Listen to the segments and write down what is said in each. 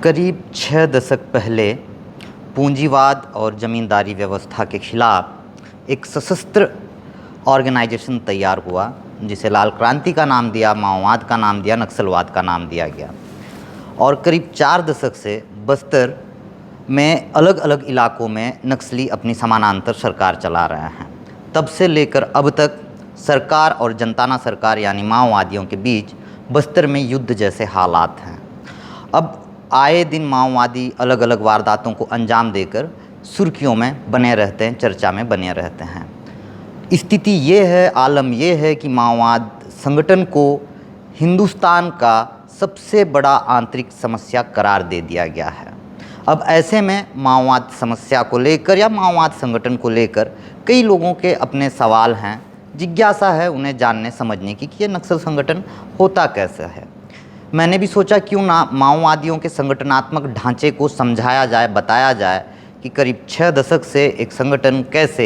करीब 6 दशक पहले पूंजीवाद और ज़मींदारी व्यवस्था के खिलाफ एक सशस्त्र ऑर्गेनाइजेशन तैयार हुआ, जिसे लाल क्रांति का नाम दिया, माओवाद का नाम दिया, नक्सलवाद का नाम दिया गया। और करीब 4 दशक से बस्तर में अलग अलग इलाकों में नक्सली अपनी समानांतर सरकार चला रहे हैं। तब से लेकर अब तक सरकार और जनताना सरकार यानी माओवादियों के बीच बस्तर में युद्ध जैसे हालात हैं। अब आए दिन माओवादी अलग अलग वारदातों को अंजाम देकर सुर्खियों में बने रहते हैं, चर्चा में बने रहते हैं। स्थिति ये है, आलम ये है कि माओवाद संगठन को हिंदुस्तान का सबसे बड़ा आंतरिक समस्या करार दे दिया गया है। अब ऐसे में माओवाद समस्या को लेकर या माओवाद संगठन को लेकर कई लोगों के अपने सवाल हैं, जिज्ञासा है उन्हें जानने समझने की कि ये नक्सल संगठन होता कैसे है। मैंने भी सोचा क्यों ना माओवादियों के संगठनात्मक ढांचे को समझाया जाए, बताया जाए कि करीब 6 दशक से एक संगठन कैसे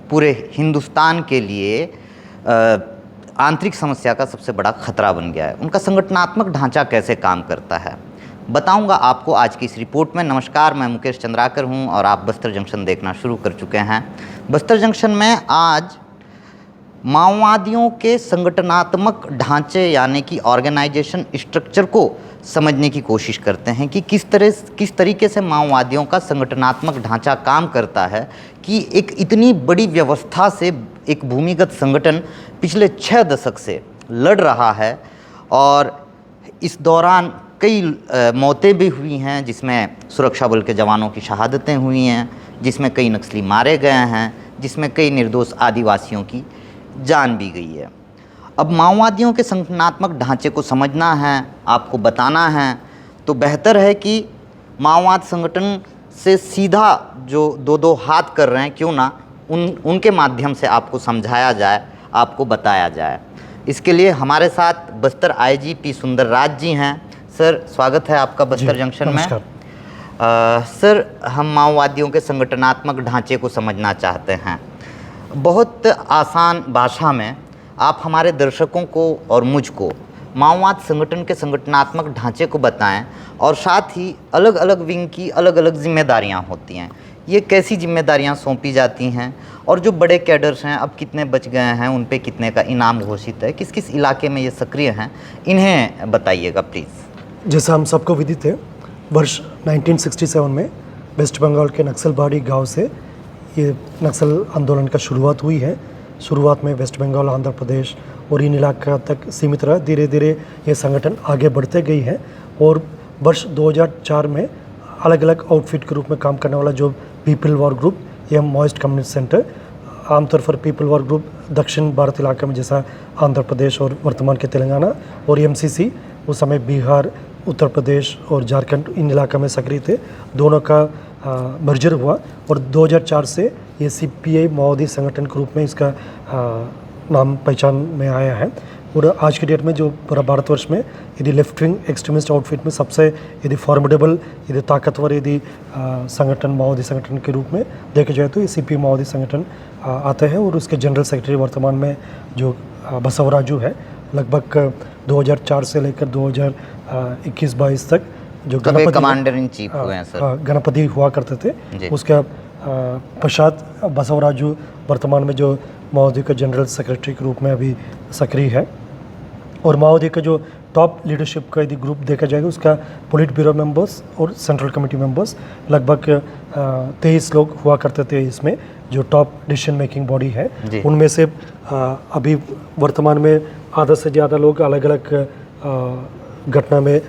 पूरे हिंदुस्तान के लिए आंतरिक समस्या का सबसे बड़ा खतरा बन गया है, उनका संगठनात्मक ढांचा कैसे काम करता है, बताऊंगा आपको आज की इस रिपोर्ट में। नमस्कार, मैं मुकेश चंद्राकर हूं और आप बस्तर जंक्शन देखना शुरू कर चुके हैं। बस्तर जंक्शन में आज माओवादियों के संगठनात्मक ढांचे यानी कि ऑर्गेनाइजेशन स्ट्रक्चर को समझने की कोशिश करते हैं कि किस तरीके से माओवादियों का संगठनात्मक ढांचा काम करता है कि एक इतनी बड़ी व्यवस्था से एक भूमिगत संगठन पिछले 6 दशक से लड़ रहा है। और इस दौरान कई मौतें भी हुई हैं, जिसमें सुरक्षा बल के जवानों की शहादतें हुई हैं, जिसमें कई नक्सली मारे गए हैं, जिसमें कई निर्दोष आदिवासियों की जान भी गई है। अब माओवादियों के संगठनात्मक ढांचे को समझना है, आपको बताना है, तो बेहतर है कि माओवाद संगठन से सीधा जो दो हाथ कर रहे हैं क्यों ना उनके माध्यम से आपको समझाया जाए, आपको बताया जाए। इसके लिए हमारे साथ बस्तर आईजी पी सुंदर राज जी हैं। सर, स्वागत है आपका बस्तर जंक्शन में। सर, हम माओवादियों के संगठनात्मक ढांचे को समझना चाहते हैं। बहुत आसान भाषा में आप हमारे दर्शकों को और मुझको माओवाद संगठन के संगठनात्मक ढांचे को बताएं और साथ ही अलग अलग विंग की अलग अलग जिम्मेदारियां होती हैं, ये कैसी जिम्मेदारियां सौंपी जाती हैं और जो बड़े कैडर्स हैं अब कितने बच गए हैं, उन पे कितने का इनाम घोषित है, किस किस इलाके में ये सक्रिय हैं, इन्हें बताइएगा प्लीज़। जैसा हम सबको विदित है, वर्ष 1967 में वेस्ट बंगाल के नक्सलबाड़ी गांव से ये नक्सल आंदोलन का शुरुआत हुई है। शुरुआत में वेस्ट बंगाल, आंध्र प्रदेश और इन इलाका तक सीमित रहा। धीरे धीरे ये संगठन आगे बढ़ते गई है और वर्ष 2004 में अलग अलग आउटफिट के रूप में काम करने वाला जो पीपल वॉर ग्रुप या माओइस्ट कम्युनिटी सेंटर, आमतौर पर पीपल वॉर ग्रुप दक्षिण भारत इलाके में जैसा आंध्र प्रदेश और वर्तमान के तेलंगाना, और एमसीसी उस समय बिहार, उत्तर प्रदेश और झारखंड इन इलाका में सक्रिय थे, दोनों का मर्जर हुआ और 2004 से ये सीपीआई माओवादी संगठन के रूप में इसका नाम पहचान में आया है। और आज की डेट में जो पूरा भारतवर्ष में यदि लेफ्ट विंग एक्सट्रीमिस्ट आउटफिट में सबसे यदि फॉर्मिडेबल, यदि ताकतवर यदि संगठन माओवादी संगठन के रूप में देखा जाए तो ये सीपीआई माओवादी संगठन आता है। और उसके जनरल सेक्रेटरी वर्तमान में जो बसवराजू है, लगभग 2004 से लेकर 2021-22 तक जो कमांडर इन चीफ हुए हैं सर, गणपति हुआ करते थे। उसके पश्चात बसवराजू वर्तमान में जो माओवादी का जनरल सेक्रेटरी के रूप में अभी सक्रिय है। और माओवादी का जो टॉप लीडरशिप का यदि ग्रुप देखा जाएगा, उसका पोलिट ब्यूरो मेंबर्स और सेंट्रल कमेटी मेंबर्स लगभग 23 लोग हुआ करते थे। इसमें जो टॉप डिसीजन मेकिंग बॉडी है, उनमें से अभी वर्तमान में आधा से ज़्यादा लोग अलग अलग घटना में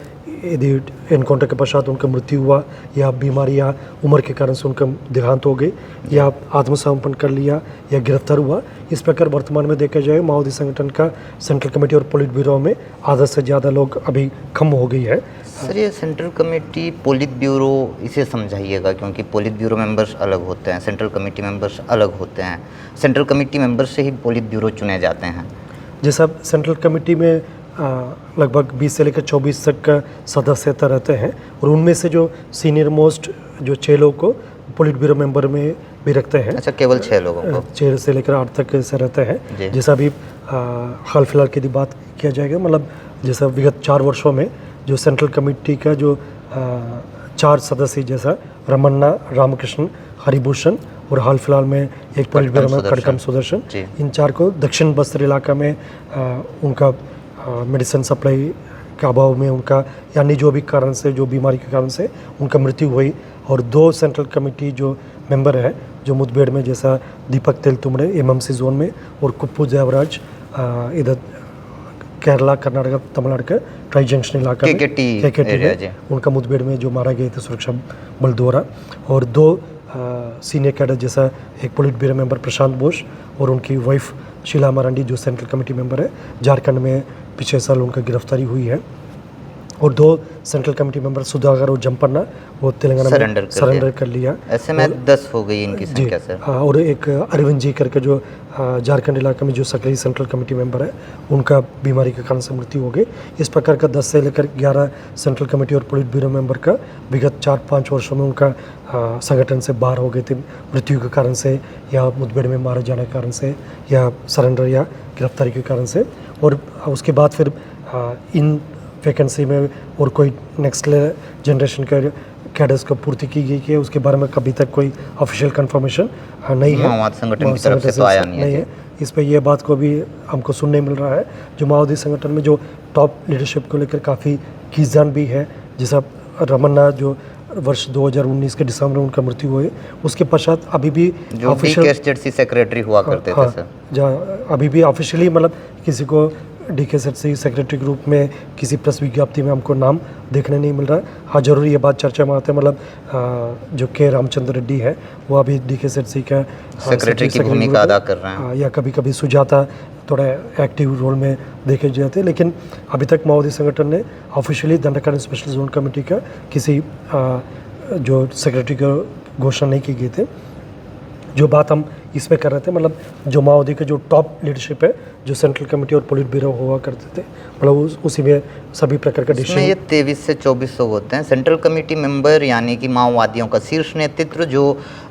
यदि एनकाउंटर के पश्चात उनका मृत्यु हुआ या बीमारी या उम्र के कारण से उनका देहांत हो गई या आत्मसमर्पण कर लिया या गिरफ्तार हुआ। इस प्रकार वर्तमान में देखा जाए माओवादी संगठन का सेंट्रल कमेटी और पोलिट ब्यूरो में आधा से ज़्यादा लोग अभी कम हो गई है। सर, ये सेंट्रल कमेटी, पोलिट ब्यूरो, इसे समझाइएगा, क्योंकि पोलिट ब्यूरो मेंबर्स अलग होते हैं, सेंट्रल कमेटी मेंबर्स अलग होते हैं। सेंट्रल कमेटी मेंबर्स से ही पोलिट ब्यूरो चुने जाते हैं। जैसा सेंट्रल कमेटी में लगभग 20 से लेकर 24 तक का सदस्यता रहते हैं और उनमें से जो सीनियर मोस्ट जो 6 लोग को पोलिट ब्यूरो मेंबर में भी रखते हैं। अच्छा, केवल 6 लोगों को? 6 से लेकर 8 तक से रहते हैं। जैसा अभी हाल फिलहाल की बात किया जाएगा, मतलब जैसा विगत 4 वर्षों में जो सेंट्रल कमेटी का जो 4 सदस्य जैसा रमन्ना, रामकृष्ण, हरिभूषण और हाल फिलहाल में एक पुलिस ब्यूरो में कड़कम सुदर्शन, इन 4 को दक्षिण बस्तर इलाका में उनका मेडिसिन सप्लाई के अभाव में उनका यानी जो भी कारण से, जो बीमारी के कारण से उनका मृत्यु हुई। और 2 सेंट्रल कमेटी जो मेंबर है जो मुठभेड़ में, जैसा दीपक तेलतुम्बड़े एमएमसी जोन में और कुप्पू देवराज इधर केरला, कर्नाटक, तमिलनाडु के ट्राई जंक्शन इलाका में केकेटी में उनका मुठभेड़ में जो मारा गए थे सुरक्षा बल द्वारा। और 2 सीनियर कैडर जैसा एक पुलिस ब्यूरो मेंबर प्रशांत बोस और उनकी वाइफ शीला मरांडी जो सेंट्रल कमेटी मेंबर है, झारखंड में पिछले साल उनका गिरफ्तारी हुई है। और 2 सेंट्रल कमेटी मेंबर सुधाकर और जम्पन्ना वो तेलंगाना में सरेंडर कर लिया। ऐसे में 10 हो गई इनकी संख्या सर। हाँ, और एक अरविंद जी करके जो झारखंड इलाके में जो सक्रिय सेंट्रल कमेटी मेंबर है उनका बीमारी के कारण से मृत्यु हो गई। इस प्रकार का 10 से लेकर 11 सेंट्रल कमेटी और पुलिस ब्यूरो मेंबर का विगत 4-5 वर्षों में उनका संगठन से बाहर हो गए थे मृत्यु के कारण से, या मुठभेड़ में मारे जाने के कारण से, या सरेंडर या गिरफ्तारी के कारण से। और उसके बाद फिर इन वैकेंसी में और कोई नेक्स्ट जनरेशन के कैडर्स को पूर्ति की गई कि उसके बारे में कभी तक कोई ऑफिशियल कंफर्मेशन नहीं है, माओवादी संगठन की तरफ से तो आया नहीं है। इस पे ये बात को भी हमको सुनने मिल रहा है जो माओवादी संगठन में जो टॉप लीडरशिप को लेकर काफ़ी खींचतान भी है, जैसा रमन्ना जो वर्ष 2019 के दिसंबर में उनका मृत्यु हुई, उसके पश्चात अभी भी ऑफिशियल सेक्रेटरी हुआ करते थे सर, जहाँ अभी भी ऑफिशियली मतलब किसी को DKZC सेक्रेटरी के रूप में किसी प्रेस विज्ञप्ति में हमको नाम देखने नहीं मिल रहा है। हाँ, जरूर ये बात चर्चा में आता है, मतलब जो के रामचंद्र रेड्डी है वो अभी DKZC का सेक्रेटरी की भूमिका अदा कर रहे हैं, या कभी कभी सुजाता थोड़ा एक्टिव रोल में देखे जाते हैं। लेकिन अभी तक माओवादी संगठन ने officially Dandakaranya special zone committee का किसी जो सेक्रेटरी का घोषणा नहीं की गई थी। जो बात हम इसमें कर रहे थे, मतलब जो माओवादी के जो टॉप लीडरशिप है जो सेंट्रल कमेटी और पुलिस ब्यूरो हुआ करते थे, मतलब उसी में सभी प्रकार का डिसीजन। ये 23 से 24 होते हैं सेंट्रल कमेटी मेंबर, यानी कि माओवादियों का शीर्ष नेतृत्व जो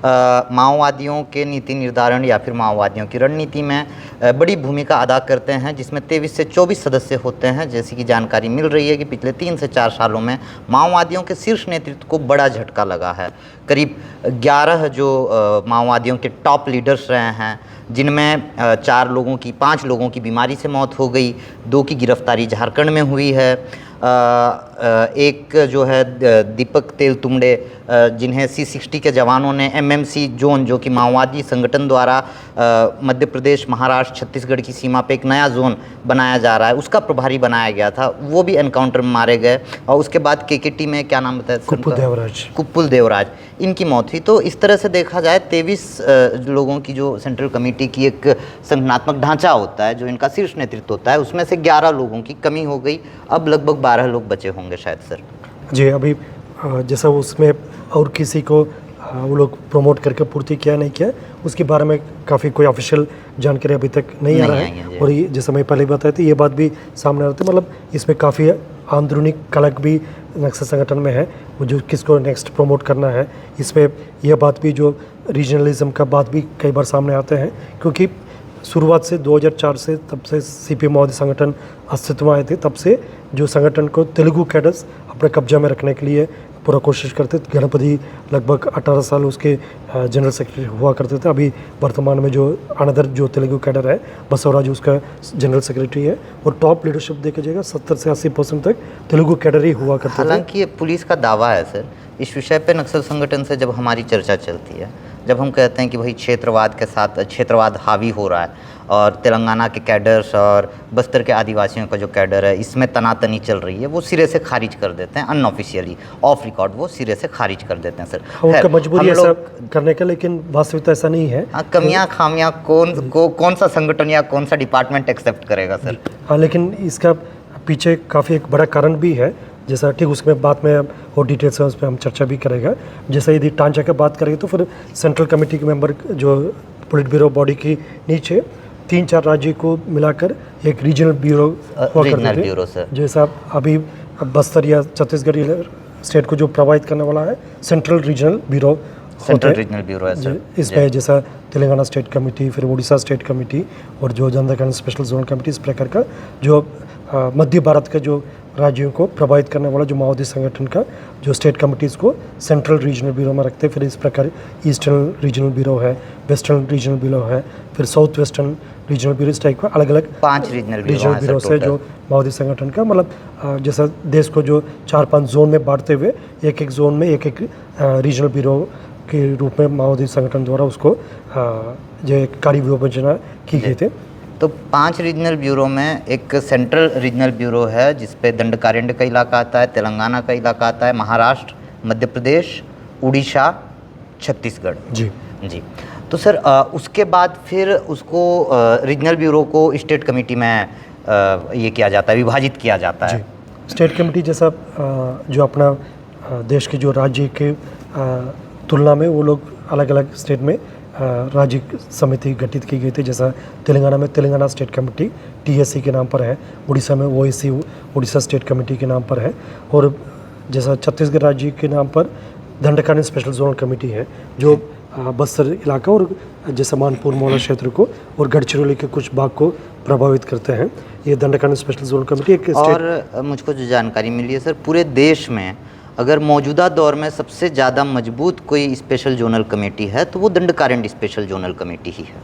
माओवादियों के नीति निर्धारण या फिर माओवादियों की रणनीति में बड़ी भूमिका अदा करते हैं, जिसमें 23 से 24 सदस्य होते हैं। जैसी कि जानकारी मिल रही है कि पिछले 3 से 4 सालों में माओवादियों के शीर्ष नेतृत्व को बड़ा झटका लगा है। करीब 11 जो माओवादियों के टॉप लीडर्स रहे हैं, जिनमें 5 लोगों की बीमारी से मौत हो गई, 2 की गिरफ्तारी झारखंड में हुई है। एक जो है दीपक तेलतुम्बड़े, जिन्हें C60 के जवानों ने MMC जोन, जो कि माओवादी संगठन द्वारा मध्य प्रदेश, महाराष्ट्र, छत्तीसगढ़ की सीमा पे एक नया जोन बनाया जा रहा है, उसका प्रभारी बनाया गया था, वो भी एनकाउंटर में मारे गए। और उसके बाद केकेटी में क्या नाम बताया, कुप्पुल देवराज, इनकी मौत हुई। तो इस तरह से देखा जाए 23 लोगों की जो सेंट्रल कमेटी की एक संगठनात्मक ढांचा होता है, जो इनका शीर्ष नेतृत्व होता है, उसमें से 11 लोगों की कमी हो गई। अब लगभग 12 लोग बचे होंगे शायद सर। जी, अभी जैसा उसमें और किसी को वो लोग प्रमोट करके पूर्ति किया नहीं किया, उसके बारे में काफ़ी कोई ऑफिशियल जानकारी अभी तक नहीं आ रहा है। और ये जैसा मैं पहले बताया था, ये बात भी सामने आ रही थी, मतलब इसमें काफ़ी आंदरूनी कलक भी नक्सल संगठन में है, वो जो किसको नेक्स्ट प्रमोट करना है। इसमें यह बात भी जो रीजनलिज्म का बात भी कई बार सामने आते हैं, क्योंकि शुरुआत से 2004 से तब से CPM माओवादी संगठन अस्तित्व में आए थे, तब से जो संगठन को तेलुगु कैडर्स अपने कब्जा में रखने के लिए पूरा कोशिश करते थे। गणपति लगभग 18 साल उसके जनरल सेक्रेटरी हुआ करते थे। अभी वर्तमान में जो अनदर जो तेलुगु कैडर है बसवराज उसका जनरल सेक्रेटरी है, और टॉप लीडरशिप देखा जाएगा 70 से 80% तक तेलुगु कैडर ही हुआ करते थे। हालांकि ये पुलिस का दावा है सर। इस विषय पे नक्सल संगठन से जब हमारी चर्चा चलती है, जब हम कहते हैं कि भाई क्षेत्रवाद के साथ क्षेत्रवाद हावी हो रहा है और तेलंगाना के कैडर्स और बस्तर के आदिवासियों का जो कैडर है इसमें तनातनी चल रही है, वो सिरे से खारिज कर देते हैं, अनऑफिशियली ऑफ रिकॉर्ड वो सिरे से खारिज कर देते हैं सर। उनका मजबूरी है सब करने का, लेकिन वास्तविकता ऐसा नहीं है। कमियां खामियां कौन सा संगठन या कौन सा डिपार्टमेंट एक्सेप्ट करेगा सर। हाँ, लेकिन इसका पीछे काफ़ी एक बड़ा कारण भी है, जैसा ठीक उसमें बात में और डिटेल्स है उस पर हम चर्चा भी करेगा। जैसे यदि टांचा की बात करेंगे तो फिर सेंट्रल कमेटी के मेंबर जो पुलिस ब्यूरो बॉडी के नीचे 3-4 राज्य को मिलाकर एक रीजनल ब्यूरो हुआ करते थे। जैसा अभी बस्तर या छत्तीसगढ़ स्टेट को जो प्रभावित करने वाला है सेंट्रल रीजनल ब्यूरो है सर। इसमें जैसा तेलंगाना स्टेट कमेटी, फिर उड़ीसा स्टेट कमेटी और जो दंडकारण स्पेशल जोन कमेटी, इस प्रकार का जो मध्य भारत के जो राज्यों को प्रभावित करने वाला जो माओवादी संगठन का जो स्टेट कमिटीज़ को सेंट्रल रीजनल ब्यूरो में रखते हैं। फिर इस प्रकार ईस्टर्न रीजनल ब्यूरो है, वेस्टर्न रीजनल ब्यूरो है, फिर साउथ वेस्टर्न रीजनल ब्यूरो, इस टाइप का अलग अलग 5 रीजनल ब्यूरो से जो माओवादी संगठन का मतलब जैसा देश को जो 4-5 जोन में बांटते हुए एक एक जोन में एक एक रीजनल ब्यूरो के रूप में माओवादी संगठन द्वारा उसको जो एक कार्य विभाजना की गई थी। तो 5 रीजनल ब्यूरो में एक सेंट्रल रीजनल ब्यूरो है जिसपे दंडकारण्य का इलाका आता है, तेलंगाना का इलाका आता है, महाराष्ट्र, मध्य प्रदेश, उड़ीसा, छत्तीसगढ़। जी जी। तो सर उसके बाद फिर उसको रीजनल ब्यूरो को स्टेट कमेटी में ये किया जाता है, विभाजित किया जाता है। स्टेट कमेटी जैसा जो अपना देश के जो राज्य के तुलना में वो लोग अलग अलग स्टेट में राज्य समिति गठित की गई थी। जैसा तेलंगाना में तेलंगाना स्टेट कमेटी TSC के नाम पर है, उड़ीसा में OSC उड़ीसा स्टेट कमेटी के नाम पर है, और जैसा छत्तीसगढ़ राज्य के नाम पर दंडकारण्य स्पेशल जोनल कमेटी है जो बस्तर इलाका और जैसा मानपुर मोहल्ला क्षेत्र को और गढ़चिरौली के कुछ भाग को प्रभावित करते हैं। ये दंडकारण्य स्पेशल जोनल कमेटी एक और मुझको जो जानकारी मिली है सर, पूरे देश में अगर मौजूदा दौर में सबसे ज़्यादा मजबूत कोई स्पेशल जोनल कमेटी है तो वो दंडकारण्य स्पेशल जोनल कमेटी ही है।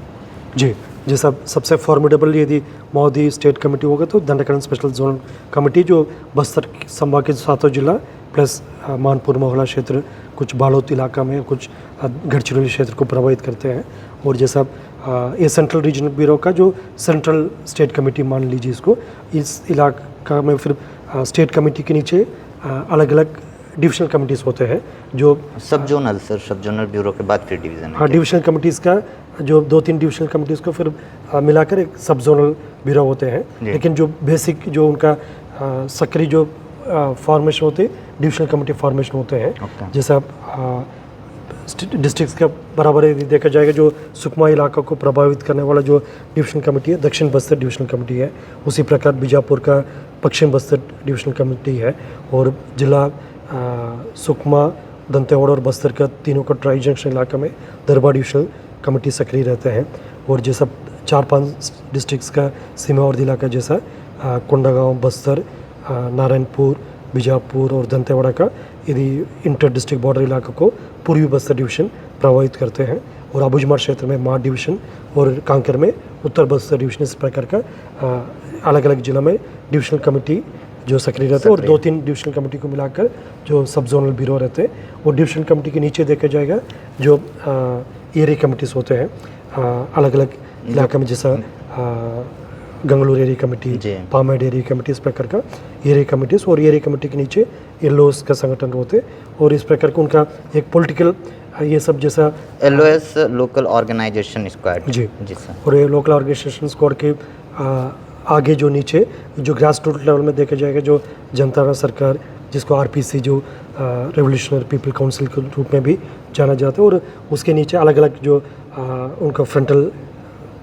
जी, जैसा सबसे फॉर्मिडेबल यदि माओवादी स्टेट कमेटी होगा तो दंडकारण्य स्पेशल जोनल कमेटी जो बस्तर संभाग के 7 जिला प्लस मानपुर मोहल्ला क्षेत्र, कुछ बालोद इलाका में, कुछ गढ़चिरौली क्षेत्र को प्रभावित करते हैं। और जैसा ये सेंट्रल रीजनल ब्यूरो का जो सेंट्रल स्टेट कमेटी मान लीजिए इसको, इस इलाका में फिर स्टेट कमेटी के नीचे अलग अलग डिविजनल कमिटीज़ होते हैं जो सब जोनल सर, सब जोनल ब्यूरो के बाद फिर डिवीज़न है। हाँ, डिविजनल कमिटीज़ का जो 2-3 डिविजनल कमिटीज़ को फिर मिलाकर एक सब जोनल ब्यूरो होते हैं। लेकिन जो बेसिक जो उनका सक्रिय जो फॉर्मेशन होते हैं डिविजनल कमेटी फॉर्मेशन होते हैं। जैसा डिस्ट्रिक्ट्स का बराबर यदि देखा जाएगा जो सुकमा इलाका को प्रभावित करने वाला जो डिविजनल कमेटी है दक्षिण बस्तर डिविजनल कमेटी है, उसी प्रकार बीजापुर का पश्चिम बस्तर डिविजनल कमेटी है, और जिला सुकमा, दंतेवाड़ा और बस्तर का तीनों का ट्राई जंक्शन इलाका में दरबार डिविजनल कमेटी सक्रिय रहते हैं। और जैसा 4-5 डिस्ट्रिक्ट्स का सीमावर्ती इलाका जैसा कोंडागांव, बस्तर, नारायणपुर, बीजापुर और दंतेवाड़ा का यदि इंटर डिस्ट्रिक्ट बॉर्डर इलाका को पूर्वी बस्तर डिवीजन प्रभावित करते हैं, और अबुझमाड़ क्षेत्र में माड़ डिवीजन और कांकेर में उत्तर बस्तर डिवीजन, इस प्रकार का अलग अलग जिला में डिविजनल कमेटी जो सक्रिय रहते हैं। और 2-3 डिविजनल कमेटी को मिलाकर जो सब जोनल ब्यूरो रहते हैं। और डिविजनल कमेटी के नीचे देखा जाएगा जो एरिया कमेटीज़ होते हैं अलग अलग इलाका में, जैसा Gangalur area committee, Pamed area committee, इस प्रकार का एरिया कमेटीज़। और एरिया कमेटी के नीचे LOS का संगठन होते हैं, और इस प्रकार का उनका एक पॉलिटिकल ये सब जैसा LOS लोकल ऑर्गेनाइजेशन स्क्वाड। जी सर। और ये लोकल ऑर्गेनाइजेशन स्क्वाड के आगे जो नीचे जो ग्रास रूट लेवल में देखा जाएगा जो जनता सरकार, जिसको RPC जो रेवोल्यूशनरी पीपल काउंसिल के रूप में भी जाना जाता है, और उसके नीचे अलग अलग जो उनका फ्रंटल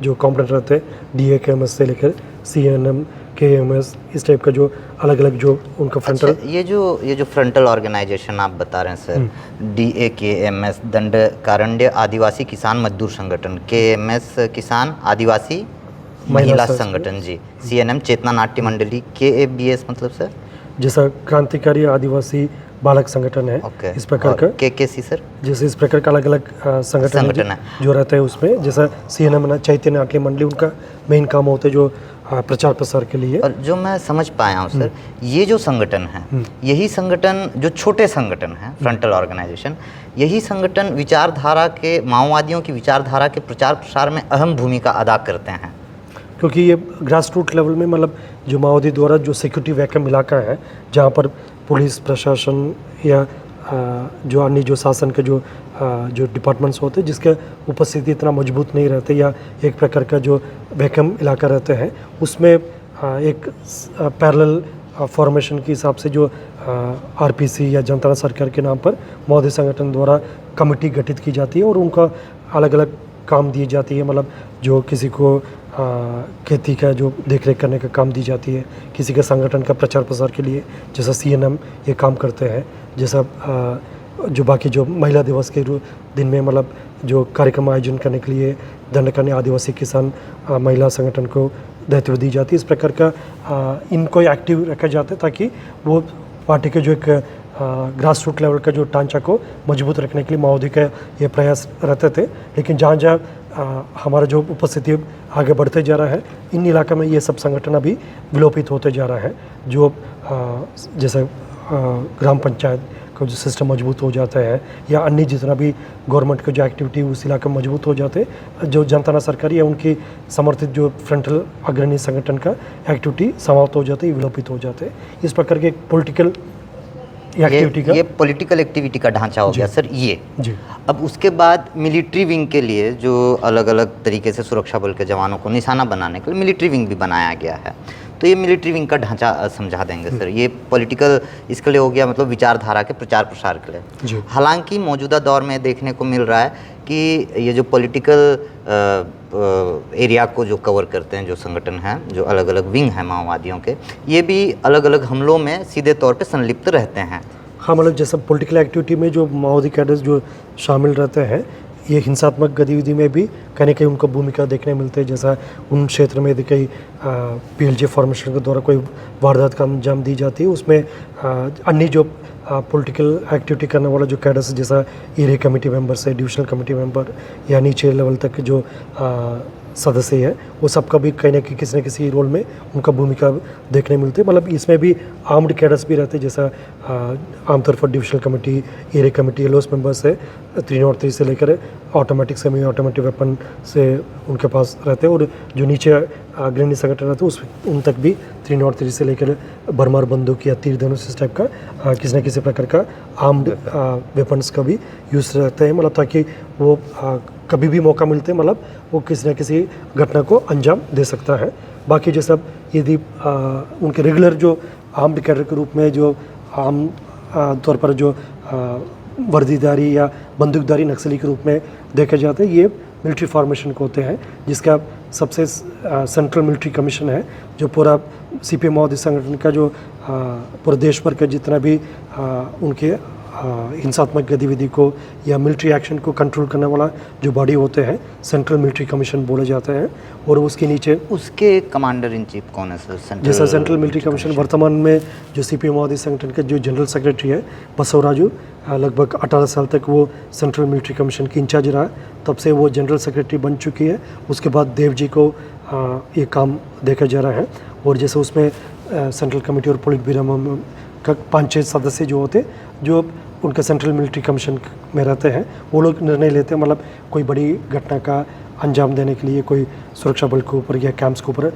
जो कॉम्पोनेंट रहते हैं DA-KMS से लेकर CNM, KMS, इस टाइप का जो अलग अलग जो उनका फ्रंटल। अच्छा, ये जो फ्रंटल ऑर्गेनाइजेशन आप बता रहे हैं सर, DA-KMS दंडकारण्य आदिवासी किसान मजदूर संगठन, KMS किसान आदिवासी महिला संगठन, जी, CNM चेतना नाट्य मंडली, KABS मतलब सर जैसा क्रांतिकारी आदिवासी बालक संगठन है। इस प्रकार का KKC सर, जैसे इस प्रकार का अलग अलग संगठन है जो रहता है उसमें। जैसा CNM चैतन्य नाट्य मंडली, उनका मेन काम होता है जो प्रचार प्रसार के लिए। और जो मैं समझ पाया हूँ सर, ये जो संगठन है, यही संगठन जो छोटे संगठन है फ्रंटल ऑर्गेनाइजेशन, यही संगठन विचारधारा के, माओवादियों की विचारधारा के प्रचार प्रसार में अहम भूमिका अदा करते हैं। क्योंकि ये ग्रास रूट लेवल में मतलब जो माओवादी द्वारा जो सिक्योरिटी वैक्यूम इलाका है, जहाँ पर पुलिस प्रशासन या जो अन्य जो शासन के जो डिपार्टमेंट्स होते हैं जिसके उपस्थिति इतना मजबूत नहीं रहते, या एक प्रकार का जो वैक्यूम इलाका रहते हैं, उसमें एक पैरेलल फॉर्मेशन के हिसाब से जो RPC या जनता सरकार के नाम पर माओवादी संगठन द्वारा कमेटी गठित की जाती है, और उनका अलग अलग काम दी जाती है। मतलब जो किसी को खेती का जो देखरेख करने का काम दी जाती है, किसी के संगठन का प्रचार प्रसार के लिए जैसा CNM ये काम करते हैं, जैसा जो बाकी जो महिला दिवस के दिन में मतलब जो कार्यक्रम आयोजन करने के लिए दंडकारण्य आदिवासी किसान महिला संगठन को दायित्व दी जाती है। इस प्रकार का इनको एक्टिव रखा जाता है ताकि वो पार्टी के जो एक ग्रास रूट लेवल का जो ढांचा को मजबूत रखने के लिए माओवादी का ये प्रयास रहते थे। लेकिन जहाँ जहाँ हमारा जो उपस्थिति आगे बढ़ते जा रहा है, इन इलाक़ों में ये सब संगठन अभी विलोपित होते जा रहा है। जो जैसे ग्राम पंचायत का जो सिस्टम मजबूत हो जाता है या अन्य जितना भी गवर्नमेंट का जो एक्टिविटी उस इलाके में मजबूत हो जाते हैं, जो जनता सरकारी या उनकी समर्थित जो फ्रंटल अग्रणी संगठन का एक्टिविटी समाप्त हो जाती है, विलोपित हो जाते हैं। इस प्रकार के पॉलिटिकल एक्टिविटी का ये पॉलिटिकल एक्टिविटी का ढांचा हो गया सर ये। जी। अब उसके बाद मिलिट्री विंग के लिए जो अलग अलग तरीके से सुरक्षा बल के जवानों को निशाना बनाने के लिए मिलिट्री विंग भी बनाया गया है। तो ये मिलिट्री विंग का ढांचा समझा देंगे सर। ये पॉलिटिकल इसके लिए हो गया, मतलब विचारधारा के प्रचार प्रसार के लिए। हालांकि मौजूदा दौर में देखने को मिल रहा है कि ये जो पॉलिटिकल एरिया को जो कवर करते हैं जो संगठन हैं, जो अलग अलग विंग हैं माओवादियों के, ये भी अलग अलग हमलों में सीधे तौर पे संलिप्त रहते हैं। हाँ, मतलब जैसे पॉलिटिकल एक्टिविटी में जो माओवादी कैडर्स जो शामिल रहते हैं, ये हिंसात्मक गतिविधि में भी कहीं ना कहीं उनको भूमिका देखने मिलते हैं। जैसा उन क्षेत्र में यदि कहीं PLJ फॉर्मेशन के द्वारा कोई वारदात का अंजाम दी जाती है, उसमें अन्य जो पॉलिटिकल एक्टिविटी करने वाला जो कैडर्स जैसा एरिया कमेटी मेंबर्स है, डिविजनल कमेटी मेंबर या नीचे लेवल तक जो सदस्य है, वो सबका भी कहीं ना कहीं किसी न किसी रोल में उनका भूमिका देखने मिलती है। मतलब इसमें भी आर्म्ड कैडर्स भी रहते हैं, जैसा आमतौर पर divisional committee, area committee, loss members है 303 से लेकर ऑटोमेटिक सेमी ऑटोमेटिक वेपन से उनके पास रहते हैं। और जो नीचे अग्रणी संगठन रहते हैं उन तक भी 303 से लेकर भरमार बंदूक या तीर धनुष इस टाइप का किसी न किसी प्रकार का आर्म्ड वेपन्स का भी यूज़ रहते हैं। मतलब ताकि वो कभी भी मौका मिलते हैं, मतलब वो किसी न किसी घटना को अंजाम दे सकता है। बाकी जैसे अब यदि उनके रेगुलर जो आर्म्ड कैडर के रूप में जो आम तौर पर जो वर्दीधारी या बंदूकधारी नक्सली के रूप में देखे जाते हैं, ये मिलिट्री फॉर्मेशन को होते हैं, जिसका सबसे सेंट्रल मिलिट्री कमीशन है जो पूरा CPM माओवादी संगठन का जो पूरे देश भर का जितना भी उनके हिंसात्मक गतिविधि को या मिलिट्री एक्शन को कंट्रोल करने वाला जो बॉडी होते हैं, सेंट्रल मिलिट्री कमीशन बोले जाते हैं। और उसके नीचे उसके कमांडर इन चीफ कौन है सर? जैसा सेंट्रल मिलिट्री कमीशन वर्तमान में जो CPM माओवादी संगठन के जो जनरल सेक्रेटरी है बसवराजू, लगभग 18 साल तक वो सेंट्रल मिलिट्री कमीशन की इंचार्ज रहा, तब से वो जनरल सेक्रेटरी बन चुकी है। उसके बाद देव जी को ये काम देखा जा रहा है। और जैसे उसमें सेंट्रल कमेटी और पुलिस ब्यूरो का 5-6 सदस्य जो होते जो उनके सेंट्रल मिलिट्री कमीशन में रहते हैं, वो लोग निर्णय लेते हैं। मतलब कोई बड़ी घटना का अंजाम देने के लिए कोई सुरक्षा बल के ऊपर या कैंप्स के ऊपर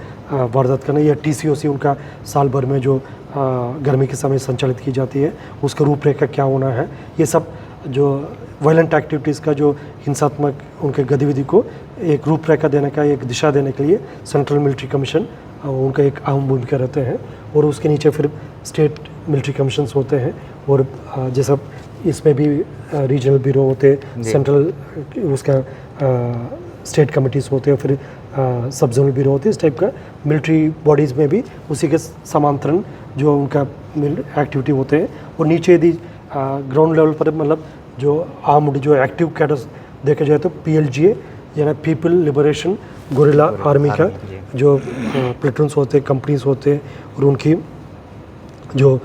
वारदात करना, या TCOC उनका साल भर में जो गर्मी के समय संचालित की जाती है उसका रूपरेखा क्या होना है, ये सब जो वायलेंट एक्टिविटीज़ का जो हिंसात्मक उनके गतिविधि को एक रूपरेखा देने का, एक दिशा देने के लिए सेंट्रल मिलिट्री कमीशन उनका एक अहम भूमिका रहते हैं। और उसके नीचे फिर स्टेट मिलिट्री कमीशंस होते हैं। और जैसा इसमें भी रीजनल ब्यूरो होते हैं, सेंट्रल उसका स्टेट कमिटीज़ होते हैं, फिर सब जोनल ब्यूरो होते हैं। इस टाइप का मिलिट्री बॉडीज़ में भी उसी के समांतरण जो उनका एक्टिविटी होते हैं। और नीचे यदि ग्राउंड लेवल पर मतलब जो आर्म्ड जो एक्टिव कैडर्स देखे जाए तो PLGA यानी पीपल लिबरेशन गोरिल्ला आर्मी का जो प्लेटून्स होते हैं, कंपनीज होते हैं, और उनकी जो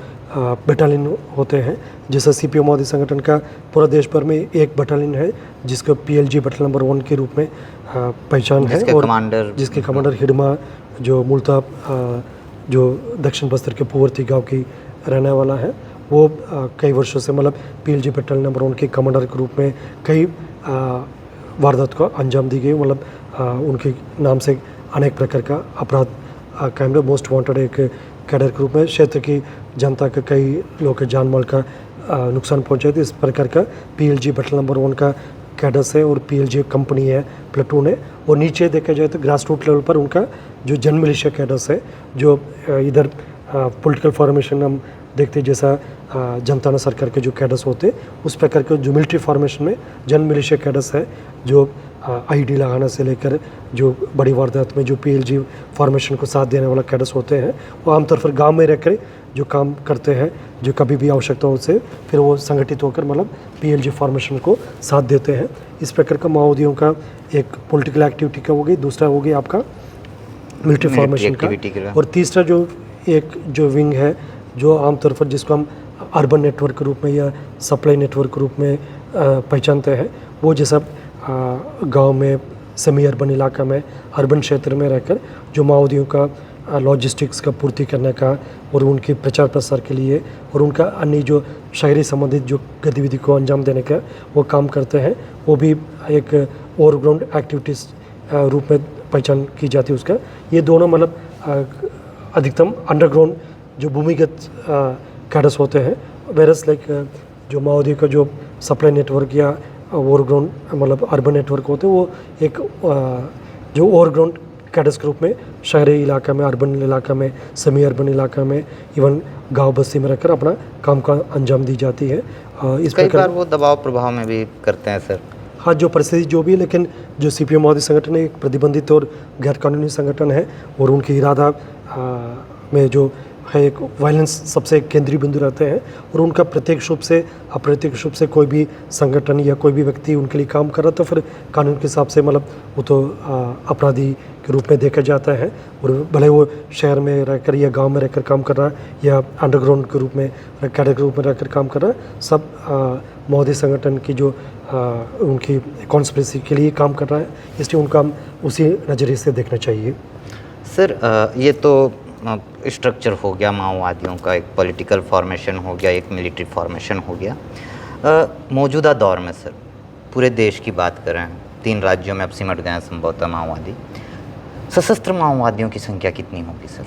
बटालियन होते हैं। जैसा CPM माओवादी संगठन का पूरा देश भर में एक बटालियन है जिसको PLG बटालियन नंबर 1 के रूप में पहचान है, और जिसके कमांडर हिडमा जो मूलतः जो दक्षिण बस्तर के पूर्ववर्ती गांव की रहने वाला है, वो कई वर्षों से मतलब PLG बटालियन नंबर 1 के कमांडर के रूप में कई वारदात को अंजाम दी गई। मतलब उनके नाम से अनेक प्रकार का अपराध कायम, मोस्ट वांटेड एक कैडर के रूप में क्षेत्र की जनता के कई लोगों के जान माल का नुकसान पहुंचाए थे। इस प्रकार का PLG बटालियन नंबर 1 का कैडर्स है और PLG कंपनी है, प्लेटून है। और नीचे देखा जाए तो ग्रास रूट लेवल पर उनका जो जन मिलिशिया कैडर्स है, जो इधर पॉलिटिकल फॉर्मेशन हम देखते हैं जैसा जनता सरकार के जो कैडर्स होते उस प्रकार के जो मिलिट्री फॉर्मेशन में जन मिलिशिया कैडर्स है, जो IED लगाने से लेकर जो बड़ी वारदात में जो PLG फॉर्मेशन को साथ देने वाला कैडर्स होते हैं, वो आमतौर पर गांव में रहकर जो काम करते हैं, जो कभी भी आवश्यकता हो से फिर वो संगठित होकर मतलब पीएलजी फॉर्मेशन को साथ देते हैं। इस प्रकार का माओवादियों का एक पॉलिटिकल एक्टिविटी का हो गई, दूसरा हो गया आपका मिलिट्री फॉर्मेशन का, और तीसरा जो विंग है जो आमतौर पर जिसको हम अर्बन नेटवर्क के रूप में या सप्लाई नेटवर्क के रूप में पहचानते हैं, वो जैसा गांव में, सेमी अर्बन इलाका में, अर्बन क्षेत्र में रहकर जो माओवादियों का लॉजिस्टिक्स का पूर्ति करने का और उनके प्रचार प्रसार के लिए और उनका अन्य जो शहरी संबंधित जो गतिविधि को अंजाम देने का वो काम करते हैं, वो भी एक ओवरग्राउंड एक्टिविटीज़ रूप में पहचान की जाती है उसका। ये दोनों मतलब अधिकतम अंडरग्राउंड जो भूमिगत कैडर्स होते हैं, वेरस लाइक जो माओवादियों का जो सप्लाई नेटवर्क या ओवरग्राउंड मतलब अर्बन नेटवर्क होते हैं, वो एक जो ओवरग्राउंड कैडर्स के रूप में शहरी इलाका में, अर्बन इलाका में, सेमी अर्बन इलाका में, इवन गांव बस्ती में रहकर अपना काम का अंजाम दी जाती है। इस कई प्रकार बार वो दबाव प्रभाव में भी करते हैं सर। हाँ, जो परिस्थिति जो भी है, लेकिन जो सीपीएम माओवादी संगठन है एक प्रतिबंधित और गैर कानूनी संगठन है और उनके इरादा में जो है एक वायलेंस सबसे केंद्रीय बिंदु रहते हैं और उनका प्रत्यक्ष रूप से अप्रत्यक्ष रूप से कोई भी संगठन या कोई भी व्यक्ति उनके लिए काम कर रहा तो फिर कानून के हिसाब से मतलब वो तो अपराधी के रूप में देखा जाता है। और भले वो शहर में रहकर या गांव में रहकर काम कर रहा है या अंडरग्राउंड के रूप में, कैडर के रूप में रहकर काम कर रहा है, सब माओवादी संगठन की जो उनकी कॉन्स्पिरेसी के लिए काम कर रहा है, इसलिए उनका हम उसी नज़रिए से देखना चाहिए। सर ये तो स्ट्रक्चर हो गया माओवादियों का, एक पॉलिटिकल फॉर्मेशन हो गया, एक मिलिट्री फॉर्मेशन हो गया। मौजूदा दौर में सर पूरे देश की बात करें, 3 राज्यों में अब सिमट गए हैं संभवतः माओवादी। सशस्त्र माओवादियों की संख्या कितनी होगी सर?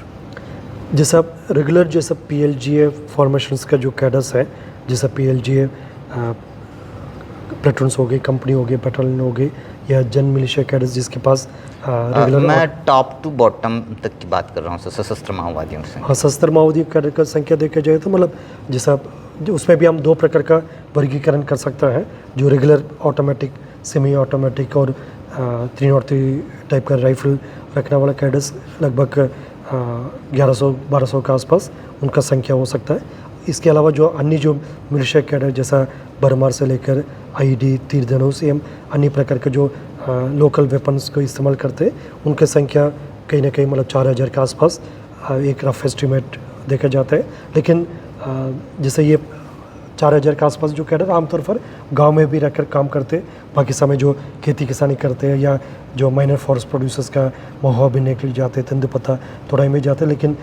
जैसा रेगुलर जैसा पीएलजीए फॉर्मेशंस का जो कैडर्स है, जैसा पीएलजीए प्लेटून्स हो गई, कंपनी हो गई, बटालियन हो गई या जन मिलिशिया कैडर्स जिसके पास रेगुलर, मैं टॉप टू बॉटम तक की बात कर रहा हूँ सशस्त्र माओवादियों से। हाँ, सशस्त्र माओवादी कैडर का संख्या देखा जाए तो मतलब जैसा उसमें भी हम 2 प्रकार का वर्गीकरण कर सकता है, जो रेगुलर ऑटोमेटिक, सेमी ऑटोमेटिक और 303 टाइप का राइफल रखने वाला कैडर्स लगभग 1100-1200 के आसपास उनका संख्या हो सकता है। इसके अलावा जो अन्य जो मिलिशिया कैडर जैसा बरमार से लेकर आईडी, तीर धनुष एवं अन्य प्रकार के जो लोकल वेपन्स को इस्तेमाल करते हैं, उनकी संख्या कहीं ना कहीं मतलब 4000 के आसपास एक रफ एस्टिमेट देखा जाता है। लेकिन जैसे ये 4000 के आसपास जो कैडर आमतौर पर गांव में भी रहकर काम करते, बाकी समय जो खेती किसानी करते हैं या जो माइनर फॉरेस्ट प्रोड्यूसर्स का महुआ बीनने के लिए जाते, तेंदुपत्ता तोड़ाई में जाते, लेकिन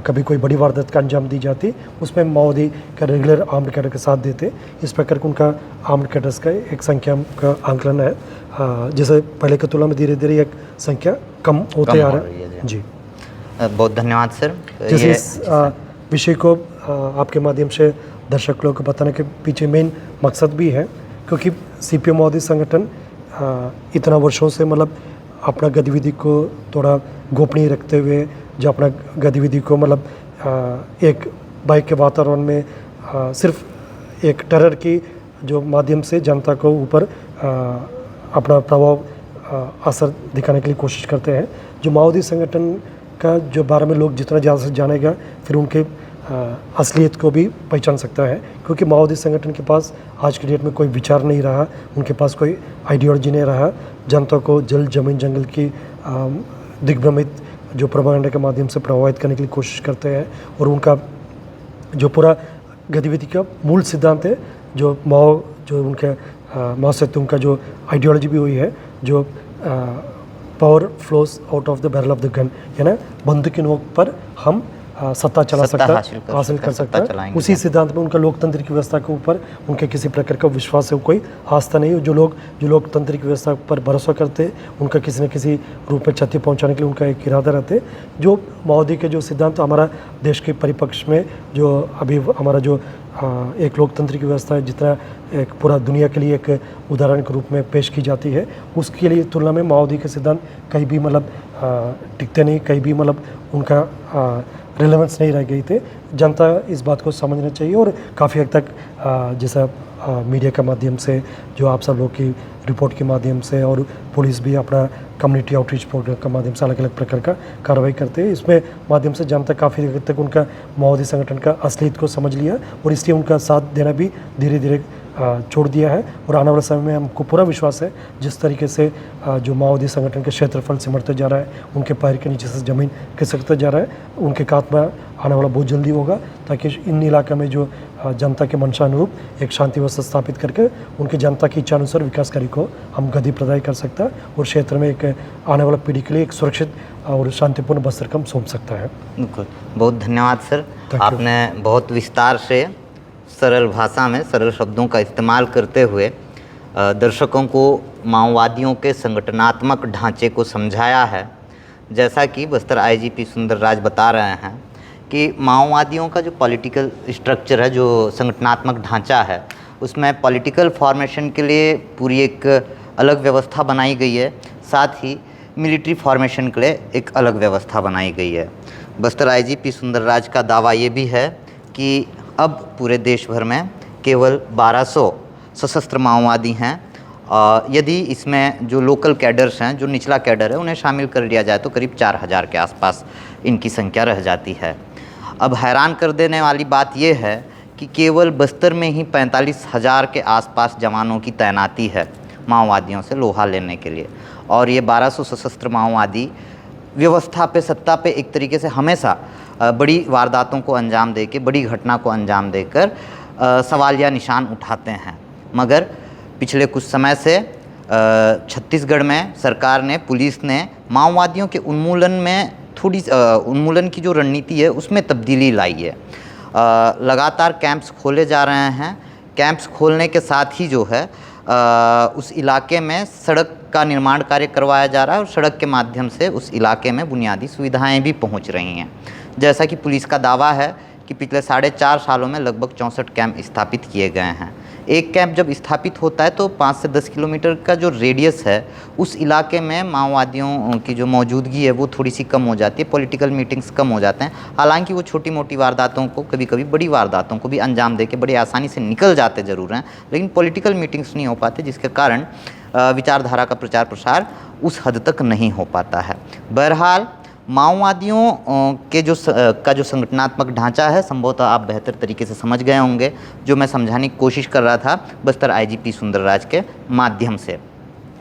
कभी कोई बड़ी वारदात का अंजाम दी जाती, उसमें माओवादी का रेगुलर आर्म्ड कैडर के साथ देते। इस प्रकार का उनका आर्म्ड कैडर्स का एक संख्या का आंकलन है। जैसे पहले की तुलना में धीरे धीरे एक संख्या कम होते आ रहा है। जी, बहुत धन्यवाद सर। जैसे इस विषय को आपके माध्यम से दर्शक लोगों को बताने के पीछे मेन मकसद भी है, क्योंकि सीपीएम माओवादी संगठन इतना वर्षों से मतलब अपना गतिविधि को थोड़ा गोपनीय रखते हुए जो अपना गतिविधि को मतलब एक बाइक के वातावरण में सिर्फ एक टेरर की जो माध्यम से जनता को ऊपर अपना प्रभाव असर दिखाने के लिए कोशिश करते हैं। जो माओवादी संगठन का जो बारे में लोग जितना ज़्यादा से जानेगा, फिर उनके असलियत को भी पहचान सकता है, क्योंकि माओवादी संगठन के पास आज की डेट में कोई विचार नहीं रहा, उनके पास कोई आइडियोलॉजी नहीं रहा। जनता को जल जमीन जंगल की दिग्भ्रमित जो प्रोपेगेंडा के माध्यम से प्रभावित करने के लिए कोशिश करते हैं, और उनका जो पूरा गतिविधि का मूल सिद्धांत है जो उनके माओ से उनका जो आइडियोलॉजी भी हुई है, जो power flows out of the barrel of the gun, यानी बंदूक की नोक पर हम सत्ता चला सकता, हासिल कर सकता है। उसी सिद्धांत में उनका लोकतंत्र की व्यवस्था के ऊपर उनके किसी प्रकार का विश्वास है, कोई आस्था नहीं। जो लोकतंत्र की व्यवस्था पर भरोसा करते, उनका किसी न किसी रूप में क्षति पहुंचाने के लिए उनका एक इरादा रहते। जो माओवादी के जो सिद्धांत हमारा देश के परिप्रेक्ष्य में जो अभी हमारा जो एक लोकतंत्र की व्यवस्था है, जितना एक पूरा दुनिया के लिए एक उदाहरण के रूप में पेश की जाती है, उसके लिए तुलना में माओवादी के सिद्धांत कहीं भी मतलब टिकते नहीं, कहीं भी मतलब उनका रिलेवेंस नहीं रह गई थे। जनता इस बात को समझना चाहिए, और काफ़ी हद तक जैसा मीडिया के माध्यम से, जो आप सब लोग की रिपोर्ट के माध्यम से, और पुलिस भी अपना कम्युनिटी आउटरीच प्रोग्राम के माध्यम से अलग अलग प्रकार का कार्रवाई करते हैं। इसमें माध्यम से जनता काफ़ी हद तक उनका माओवादी संगठन का असलियत को समझ लिया और इसलिए उनका साथ देना भी धीरे धीरे छोड़ दिया है। और आने वाले समय में हमको पूरा विश्वास है, जिस तरीके से जो माओवादी संगठन के क्षेत्रफल सिमटते जा रहा है, उनके पैर के नीचे से ज़मीन खिसकते जा रहा है, उनके खात्मा आने वाला बहुत जल्दी होगा, ताकि इन इलाके में जो जनता के मंशानुरूप एक शांति व्यवस्था स्थापित करके उनकी जनता की इच्छा अनुसार विकास कार्य को हम गति प्रदान कर सकता है और क्षेत्र में एक आने वाला पीढ़ी के लिए एक सुरक्षित और शांतिपूर्ण बस्तर का सौंप सकता है। बिल्कुल, बहुत धन्यवाद सर। Thank you. आपने बहुत विस्तार से सरल भाषा में सरल शब्दों का इस्तेमाल करते हुए दर्शकों को माओवादियों के संगठनात्मक ढांचे को समझाया है। जैसा कि बस्तर आईजीपी सुंदरराज बता रहे हैं कि माओवादियों का जो पॉलिटिकल स्ट्रक्चर है, जो संगठनात्मक ढांचा है, उसमें पॉलिटिकल फॉर्मेशन के लिए पूरी एक अलग व्यवस्था बनाई गई है, साथ ही मिलिट्री फॉर्मेशन के लिए एक अलग व्यवस्था बनाई गई है। बस्तर आईजीपी सुंदरराज का दावा ये भी है कि अब पूरे देश भर में केवल 1200 सशस्त्र माओवादी हैं। यदि इसमें जो लोकल कैडर्स हैं, जो निचला कैडर है, उन्हें शामिल कर लिया जाए तो करीब 4000 के आसपास इनकी संख्या रह जाती है। अब हैरान कर देने वाली बात यह है कि केवल बस्तर में ही 45,000 के आसपास जवानों की तैनाती है माओवादियों से लोहा लेने के लिए, और ये 1200 सशस्त्र माओवादी व्यवस्था पे, सत्ता पे एक तरीके से हमेशा बड़ी वारदातों को अंजाम देके, बड़ी घटना को अंजाम देकर सवालिया निशान उठाते हैं। मगर पिछले कुछ समय से छत्तीसगढ़ में सरकार ने, पुलिस ने माओवादियों के उन्मूलन में थोड़ी उन्मूलन की जो रणनीति है उसमें तब्दीली लाई है। लगातार कैंप्स खोले जा रहे हैं। कैंप्स खोलने के साथ ही जो है उस इलाके में सड़क का निर्माण कार्य करवाया जा रहा है और सड़क के माध्यम से उस इलाके में बुनियादी सुविधाएं भी पहुंच रही हैं। जैसा कि पुलिस का दावा है कि पिछले 4.5 सालों में लगभग 64 कैंप स्थापित किए गए हैं। एक कैंप जब स्थापित होता है तो 5 से 10 किलोमीटर का जो रेडियस है, उस इलाके में माओवादियों की जो मौजूदगी है वो थोड़ी सी कम हो जाती है, पॉलिटिकल मीटिंग्स कम हो जाते हैं। हालांकि वो छोटी मोटी वारदातों को, कभी कभी बड़ी वारदातों को भी अंजाम दे के बड़े आसानी से निकल जाते ज़रूर हैं, लेकिन पॉलिटिकल मीटिंग्स नहीं हो पाते, जिसके कारण विचारधारा का प्रचार प्रसार उस हद तक नहीं हो पाता है। बहरहाल माओवादियों के जो संगठनात्मक ढांचा है, संभवतः आप बेहतर तरीके से समझ गए होंगे, जो मैं समझाने की कोशिश कर रहा था बस्तर आईजीपी सुंदरराज के माध्यम से।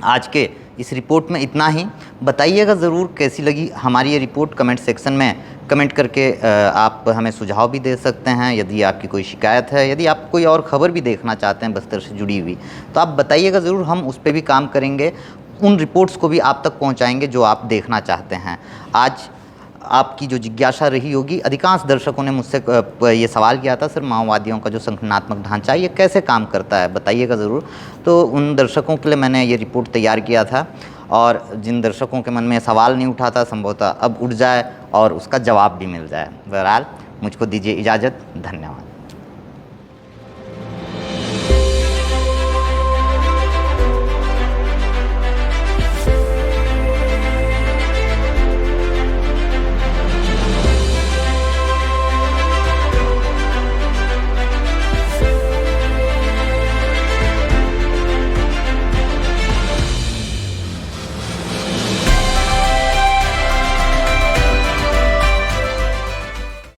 आज के इस रिपोर्ट में इतना ही। बताइएगा ज़रूर कैसी लगी हमारी ये रिपोर्ट। कमेंट सेक्शन में कमेंट करके आप हमें सुझाव भी दे सकते हैं। यदि आपकी कोई शिकायत है, यदि आप कोई और ख़बर भी देखना चाहते हैं बस्तर से जुड़ी हुई, तो आप बताइएगा ज़रूर, हम उस पर भी काम करेंगे। उन रिपोर्ट्स को भी आप तक पहुंचाएंगे जो आप देखना चाहते हैं। आज आपकी जो जिज्ञासा रही होगी, अधिकांश दर्शकों ने मुझसे ये सवाल किया था, सर माओवादियों का जो संगठनात्मक ढांचा है ये कैसे काम करता है, बताइएगा ज़रूर। तो उन दर्शकों के लिए मैंने ये रिपोर्ट तैयार किया था, और जिन दर्शकों के मन में सवाल नहीं उठा था, संभवतः अब उठ जाए और उसका जवाब भी मिल जाए। बहरहाल मुझको दीजिए इजाज़त। धन्यवाद।